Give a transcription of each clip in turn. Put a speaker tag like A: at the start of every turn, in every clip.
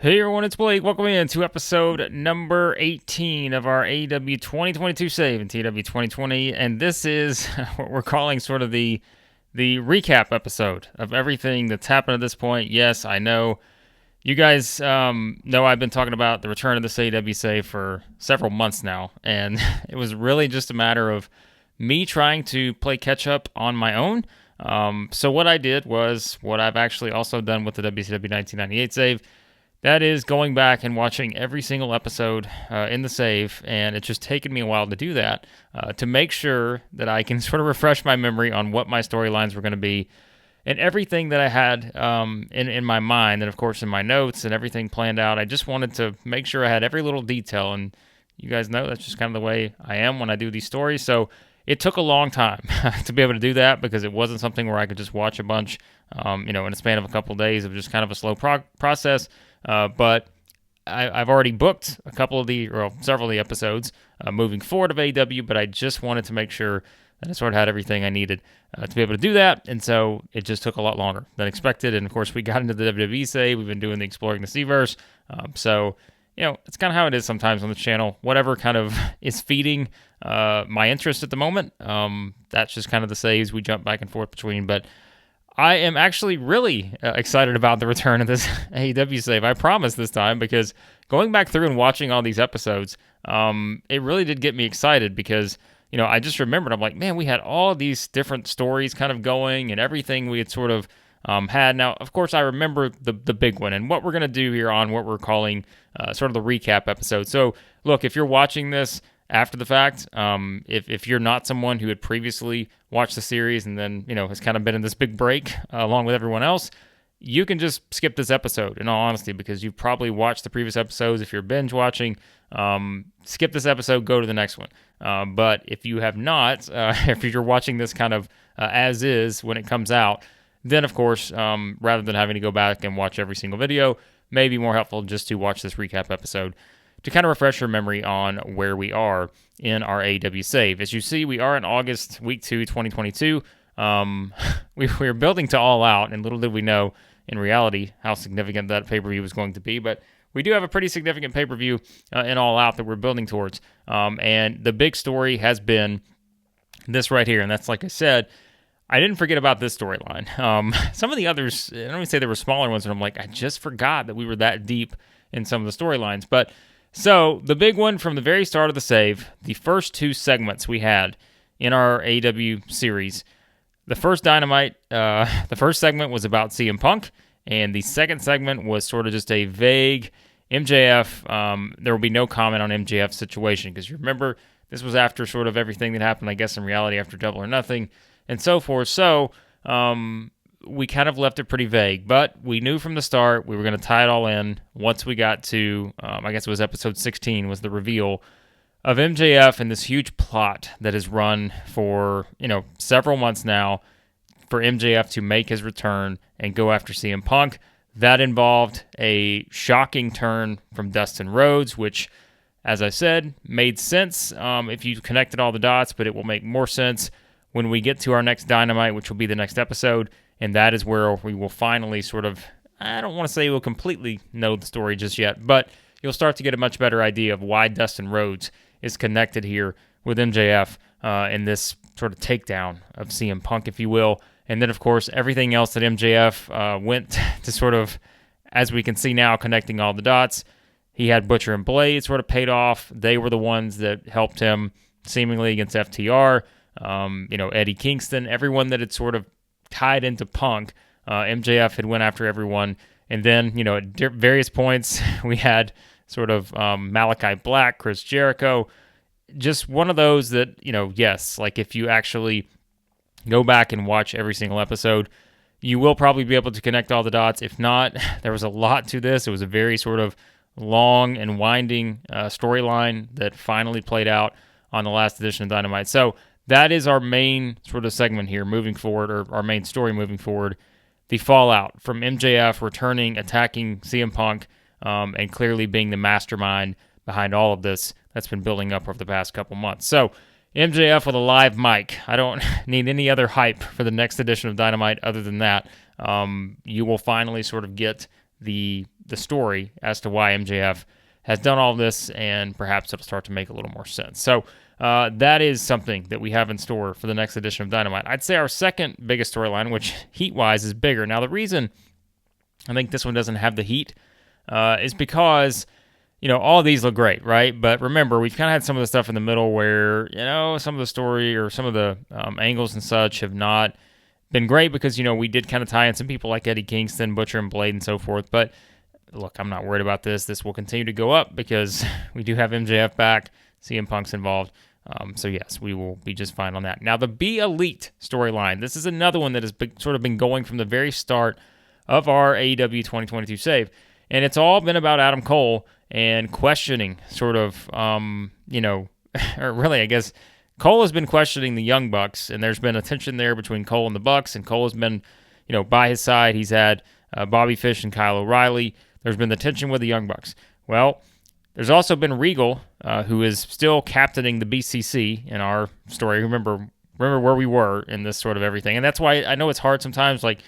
A: Hey everyone, it's Blake. Welcome in to episode number 18 of our AEW 2022 save in TEW 2020, and this is what we're calling sort of the recap episode of everything that's happened at this point. Yes, I know you guys know I've been talking about the return of this AEW save for several months now, and it was really just a matter of me trying to play catch up on my own. So what I did was what I've actually also done with the WCW 1998 save. That is going back and watching every single episode in the save, and it's just taken me a while to do that to make sure that I can sort of refresh my memory on what my storylines were going to be and everything that I had in my mind, and of course in my notes and everything planned out. I just wanted to make sure I had every little detail, and you guys know that's just kind of the way I am when I do these stories. So it took a long time to be able to do that because it wasn't something where I could just watch a bunch, in a span of a couple of days. It was just kind of a slow process. But I've already booked several of the episodes moving forward of AEW, but I just wanted to make sure that I sort of had everything I needed to be able to do that, and so it just took a lot longer than expected, and of course we got into the WWE save. We've been doing the Exploring the Seaverse, so it's kind of how it is sometimes on the channel. Whatever kind of is feeding my interest at the moment, that's just kind of the saves we jump back and forth between, but I am actually really excited about the return of this AEW save. I promise this time, because going back through and watching all these episodes, it really did get me excited because, I just remembered, I'm like, man, we had all these different stories kind of going and everything we had sort of had. Now, of course, I remember the big one and what we're going to do here on what we're calling sort of the recap episode. So, look, if you're watching this after the fact, if you're not someone who had previously watched the series and then, has kind of been in this big break along with everyone else, you can just skip this episode, in all honesty, because you've probably watched the previous episodes. If you're binge watching, skip this episode, go to the next one. But if you have not, if you're watching this kind of as is when it comes out, then of course, rather than having to go back and watch every single video, may be more helpful just to watch this recap episode to kind of refresh your memory on where we are in our AEW save. As you see, we are in August, week 2, 2022. We were building to All Out, and little did we know, in reality, how significant that pay-per-view was going to be. But we do have a pretty significant pay-per-view in All Out that we're building towards. And the big story has been this right here, and that's, like I said, I didn't forget about this storyline. Some of the others, I don't even say they were smaller ones, and I'm like, I just forgot that we were that deep in some of the storylines. But so, the big one from the very start of the save, the first two segments we had in our AEW series. The first Dynamite, the first segment was about CM Punk, and the second segment was sort of just a vague MJF. There will be no comment on MJF's situation, because you remember, this was after sort of everything that happened, I guess, in reality, after Double or Nothing, and so forth. So, we kind of left it pretty vague, but we knew from the start we were going to tie it all in once we got to, I guess it was episode 16, was the reveal of MJF and this huge plot that is run for, several months now for MJF to make his return and go after CM Punk. That involved a shocking turn from Dustin Rhodes, which, as I said, made sense if you connected all the dots, but it will make more sense when we get to our next Dynamite, which will be the next episode. And that is where we will finally sort of, I don't want to say we'll completely know the story just yet, but you'll start to get a much better idea of why Dustin Rhodes is connected here with MJF in this sort of takedown of CM Punk, if you will. And then, of course, everything else that MJF went to sort of, as we can see now, connecting all the dots. He had Butcher and Blade sort of paid off. They were the ones that helped him seemingly against FTR. Eddie Kingston, everyone that had sort of tied into Punk, MJF had went after everyone, and then at various points we had sort of Malachi Black, Chris Jericho, just one of those that yes, like if you actually go back and watch every single episode, you will probably be able to connect all the dots. If not, there was a lot to this. It was a very sort of long and winding storyline that finally played out on the last edition of Dynamite. So that is our main sort of segment here moving forward, or our main story moving forward. The fallout from MJF returning, attacking CM Punk, and clearly being the mastermind behind all of this that's been building up over the past couple months. So, MJF with a live mic. I don't need any other hype for the next edition of Dynamite other than that. You will finally sort of get the the story as to why MJF has done all this, and perhaps it'll start to make a little more sense. So that is something that we have in store for the next edition of Dynamite. I'd say our second biggest storyline, which heat-wise is bigger. Now, the reason I think this one doesn't have the heat is because, all of these look great, right? But remember, we've kind of had some of the stuff in the middle where, some of the story or some of the angles and such have not been great because, we did kind of tie in some people like Eddie Kingston, Butcher and Blade and so forth. But look, I'm not worried about this. This will continue to go up because we do have MJF back. CM Punk's involved. So yes, we will be just fine on that. Now, the Be Elite storyline. This is another one that has sort of been going from the very start of our AEW 2022 save. And it's all been about Adam Cole and questioning sort of, or really, I guess, Cole has been questioning the Young Bucks, and there's been a tension there between Cole and the Bucks, and Cole has been, by his side. He's had Bobby Fish and Kyle O'Reilly. There's been the tension with the Young Bucks. Well, there's also been Regal, who is still captaining the BCC in our story. Remember where we were in this sort of everything. And that's why I know it's hard sometimes, like,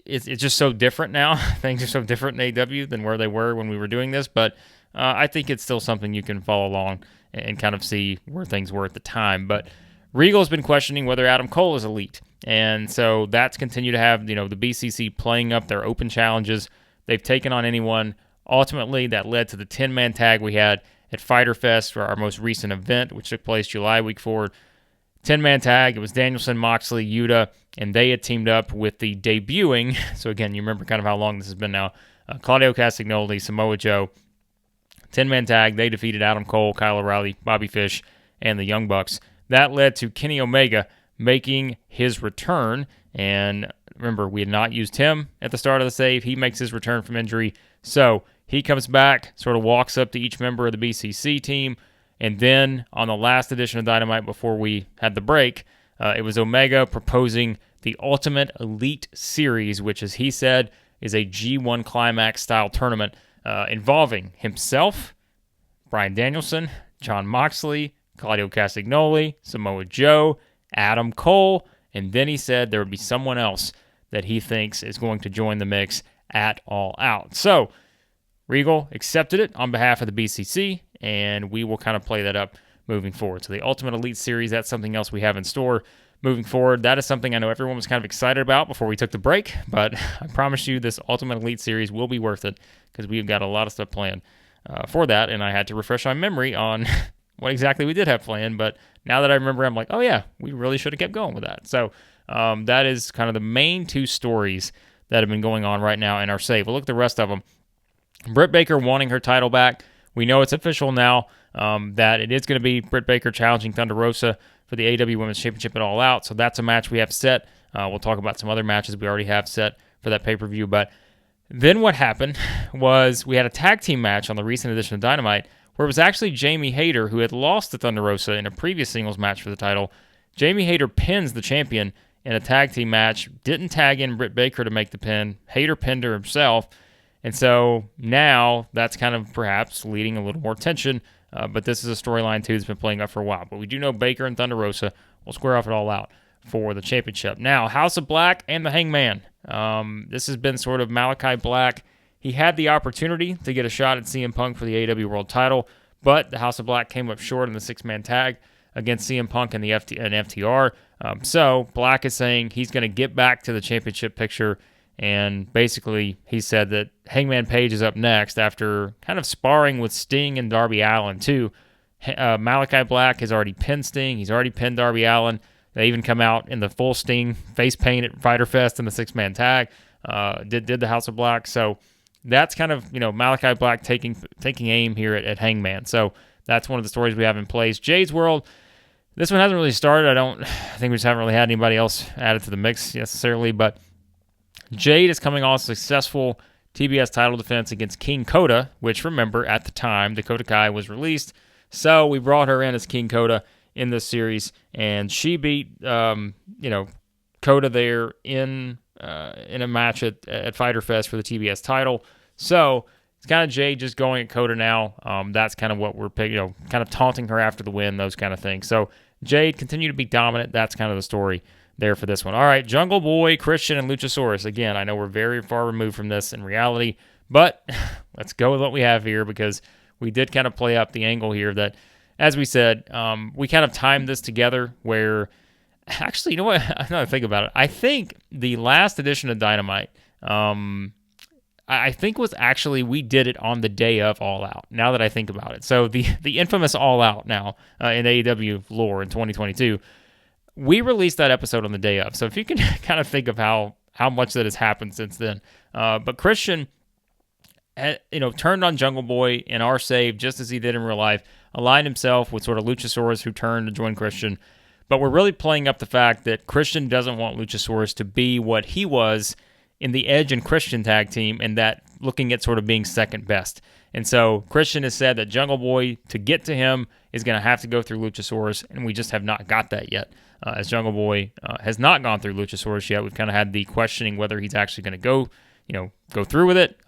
A: it's just so different now. Things are so different in AEW than where they were when we were doing this. But I think it's still something you can follow along and kind of see where things were at the time. But Regal's been questioning whether Adam Cole is elite. And so that's continued to have, the BCC playing up their open challenges. They've taken on anyone. Ultimately, that led to the 10-man tag we had at Fyter Fest for our most recent event, which took place July week 4. 10-man tag. It was Danielson, Moxley, Yuta, and they had teamed up with the debuting. So again, you remember kind of how long this has been now. Claudio Castagnoli, Samoa Joe. 10-man tag. They defeated Adam Cole, Kyle O'Reilly, Bobby Fish, and the Young Bucks. That led to Kenny Omega making his return. And remember, we had not used him at the start of the save. He makes his return from injury. So he comes back, sort of walks up to each member of the BCC team. And then on the last edition of Dynamite before we had the break, it was Omega proposing the Ultimate Elite Series, which, as he said, is a G1 Climax-style tournament involving himself, Bryan Danielson, Jon Moxley, Claudio Castagnoli, Samoa Joe, Adam Cole, and then he said there would be someone else that he thinks is going to join the mix at All Out. So Regal accepted it on behalf of the BCC, and we will kind of play that up moving forward. So the Ultimate Elite Series, that's something else we have in store moving forward. That is something I know everyone was kind of excited about before we took the break, but I promise you this Ultimate Elite Series will be worth it because we've got a lot of stuff planned for that, and I had to refresh my memory on what exactly we did have planned, but now that I remember, I'm like, oh yeah, we really should have kept going with that. So that is kind of the main two stories that have been going on right now in our save. We'll look at the rest of them. Britt Baker wanting her title back. We know it's official now that it is going to be Britt Baker challenging Thunder Rosa for the AEW Women's Championship at All Out. So that's a match we have set. We'll talk about some other matches we already have set for that pay-per-view. But then what happened was we had a tag team match on the recent edition of Dynamite where it was actually Jamie Hayter who had lost to Thunder Rosa in a previous singles match for the title. Jamie Hayter pins the champion in a tag team match, didn't tag in Britt Baker to make the pin. Hayter pinned her himself. And so now that's kind of perhaps leading a little more tension. But this is a storyline, too, that's been playing up for a while. But we do know Baker and Thunder Rosa will square off it All Out for the championship. Now, House of Black and the Hangman. This has been sort of Malachi Black. He had the opportunity to get a shot at CM Punk for the AEW World title, but the House of Black came up short in the six-man tag against CM Punk and FTR. So Black is saying he's going to get back to the championship picture. And basically, he said that Hangman Page is up next after kind of sparring with Sting and Darby Allin, too. Malachi Black has already pinned Sting. He's already pinned Darby Allin. They even come out in the full Sting face paint at Fyter Fest in the six-man tag. Did the House of Black. So that's kind of, Malachi Black taking aim here at Hangman. So that's one of the stories we have in place. Jade's World, this one hasn't really started. I think we just haven't really had anybody else added to the mix necessarily, but Jade is coming off a successful TBS title defense against King Coda, which, remember, at the time, Dakota Kai was released. So we brought her in as King Coda in this series, and she beat, Coda there in a match at Fyter Fest for the TBS title. So it's kind of Jade just going at Coda now. That's kind of what we're picking, kind of taunting her after the win, those kind of things. So Jade continue to be dominant. That's kind of the story there for this one. All right, Jungle Boy, Christian, and Luchasaurus. Again, I know we're very far removed from this in reality, But let's go with what we have here, because we did kind of play up the angle here that, as we said, we kind of timed this together where, actually, you know what? I'm not think about it. I think the last edition of Dynamite, I think was actually, we did it on the day of All Out, now that I think about it. So the infamous All Out now in AEW lore in 2022, we released that episode on the day of. So if you can kind of think of how much that has happened since then. But Christian, turned on Jungle Boy in our save just as he did in real life, aligned himself with sort of Luchasaurus, who turned to join Christian. But we're really playing up the fact that Christian doesn't want Luchasaurus to be what he was in the Edge and Christian tag team, and that looking at sort of being second best. And so Christian has said that Jungle Boy, to get to him, is going to have to go through Luchasaurus, and we just have not got that yet. As Jungle Boy has not gone through Luchasaurus yet, we've kind of had the questioning whether he's actually going to go through with it.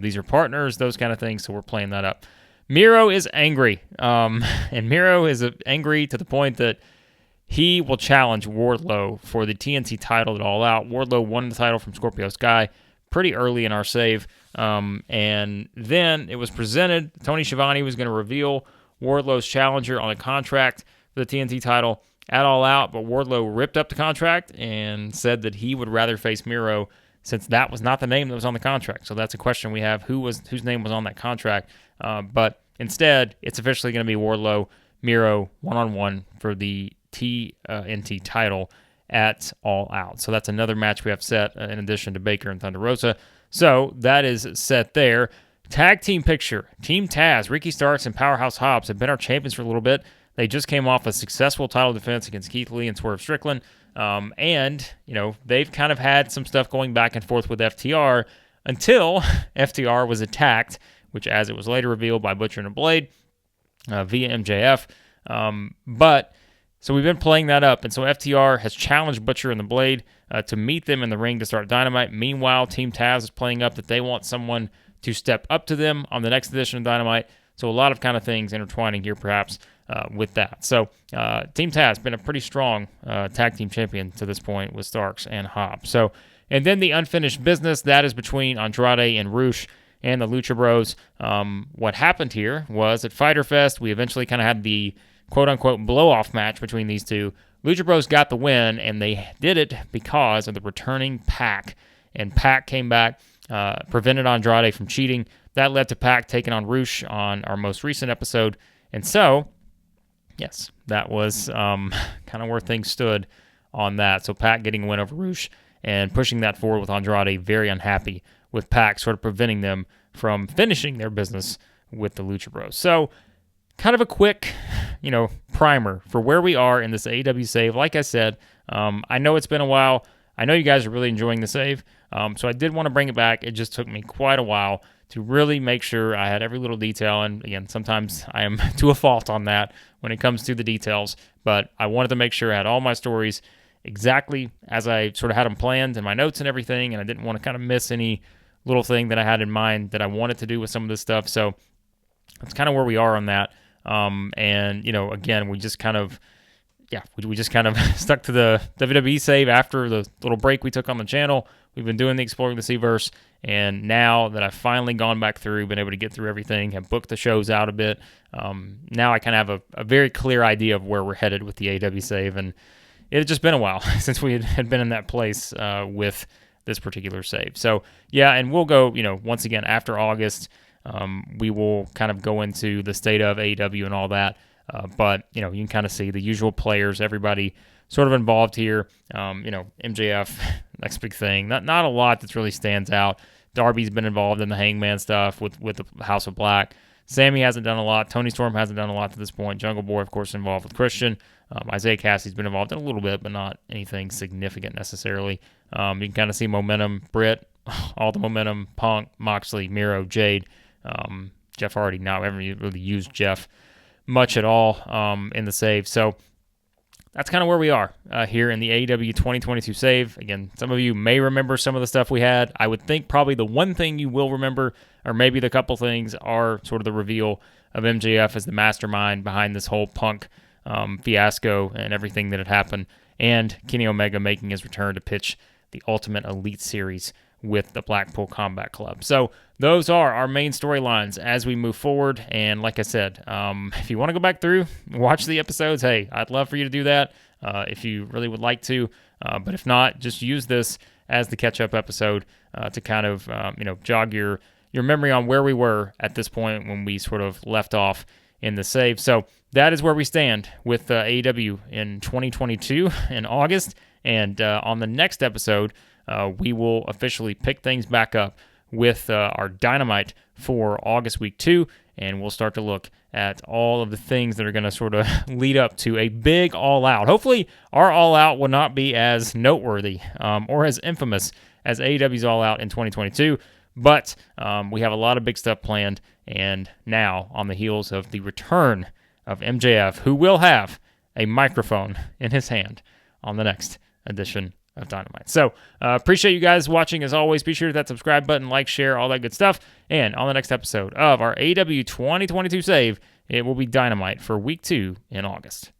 A: These are partners, those kind of things, so we're playing that up. Miro is angry, and Miro is angry to the point that he will challenge Wardlow for the TNT title at All Out. Wardlow won the title from Scorpio Sky pretty early in our save, and then it was presented. Tony Schiavone was going to reveal Wardlow's challenger on a contract for the TNT title at All Out, but Wardlow ripped up the contract and said that he would rather face Miro, since that was not the name that was on the contract. So that's a question we have, whose name was on that contract. But instead, it's officially going to be Wardlow, Miro, one-on-one for the TNT title at All Out. So that's another match we have set in addition to Baker and Thunder Rosa. So that is set there. Tag team picture. Team Taz, Ricky Starks, and Powerhouse Hobbs have been our champions for a little bit. They just came off a successful title defense against Keith Lee and Swerve Strickland. And they've kind of had some stuff going back and forth with FTR until FTR was attacked, which, as it was later revealed, by Butcher and the Blade via MJF. So we've been playing that up, and so FTR has challenged Butcher and the Blade to meet them in the ring to start Dynamite. Meanwhile, Team Taz is playing up that they want someone to step up to them on the next edition of Dynamite. So a lot of kind of things intertwining here, perhaps, with that. So Team Taz been a pretty strong tag team champion to this point with Starks and Hobbs. So, and then the unfinished business, that is between Andrade and Rush and the Lucha Bros. What happened here was at Fyter Fest, we eventually kind of had the quote-unquote blow-off match between these two. Lucha Bros got the win, and they did it because of the returning Pac. And Pac came back, prevented Andrade from cheating. That led to Pac taking on Rush on our most recent episode. And so, yes, that was kind of where things stood on that. So Pac getting a win over Rush and pushing that forward with Andrade, very unhappy with Pac sort of preventing them from finishing their business with the Lucha Bros. So kind of a quick, primer for where we are in this AEW save. Like I said, I know it's been a while. I know you guys are really enjoying the save, so I did want to bring it back. It just took me quite a while to really make sure I had every little detail, and again, sometimes I am to a fault on that when it comes to the details, but I wanted to make sure I had all my stories exactly as I sort of had them planned in my notes and everything, and I didn't want to kind of miss any little thing that I had in mind that I wanted to do with some of this stuff, so that's kind of where we are on that. Again, we just kind of stuck to the WWE save after the little break we took on the channel. We've been doing the Exploring the Seaverse, and now that I've finally gone back through, been able to get through everything, have booked the shows out a bit, now I kind of have a very clear idea of where we're headed with the AEW save, and it had just been a while since we had been in that place with this particular save. So, yeah, and we'll go, once again, after August, we will kind of go into the state of AEW and all that. But you can kind of see the usual players, everybody sort of involved here. MJF, next big thing. Not a lot that really stands out. Darby's been involved in the Hangman stuff with the House of Black. Sammy hasn't done a lot. Tony Storm hasn't done a lot to this point. Jungle Boy, of course, involved with Christian. Isaiah Cassie's been involved in a little bit, but not anything significant necessarily. You can kind of see momentum. Britt, all the momentum. Punk, Moxley, Miro, Jade. Jeff Hardy. Now we haven't really used Jeff much at all in the save. So that's kind of where we are here in the AEW 2022 save. Again, some of you may remember some of the stuff we had. I would think probably the one thing you will remember, or maybe the couple things, are sort of the reveal of MJF as the mastermind behind this whole Punk fiasco and everything that had happened, and Kenny Omega making his return to pitch the Ultimate Elite Series with the Blackpool Combat Club. So those are our main storylines as we move forward. And like I said, if you want to go back through, watch the episodes, hey, I'd love for you to do that if you really would like to. But if not, just use this as the catch-up episode to kind of jog your memory on where we were at this point when we sort of left off in the save. So that is where we stand with AEW in 2022 in August. And on the next episode, we will officially pick things back up with our Dynamite for August week 2, and we'll start to look at all of the things that are going to sort of lead up to a big all-out. Hopefully, our all-out will not be as noteworthy or as infamous as AEW's all-out in 2022, but we have a lot of big stuff planned, and now on the heels of the return of MJF, who will have a microphone in his hand on the next edition of Dynamite. So, appreciate you guys watching as always. Be sure to hit that subscribe button, like, share, all that good stuff. And on the next episode of our AEW 2022 save, it will be Dynamite for week 2 in August.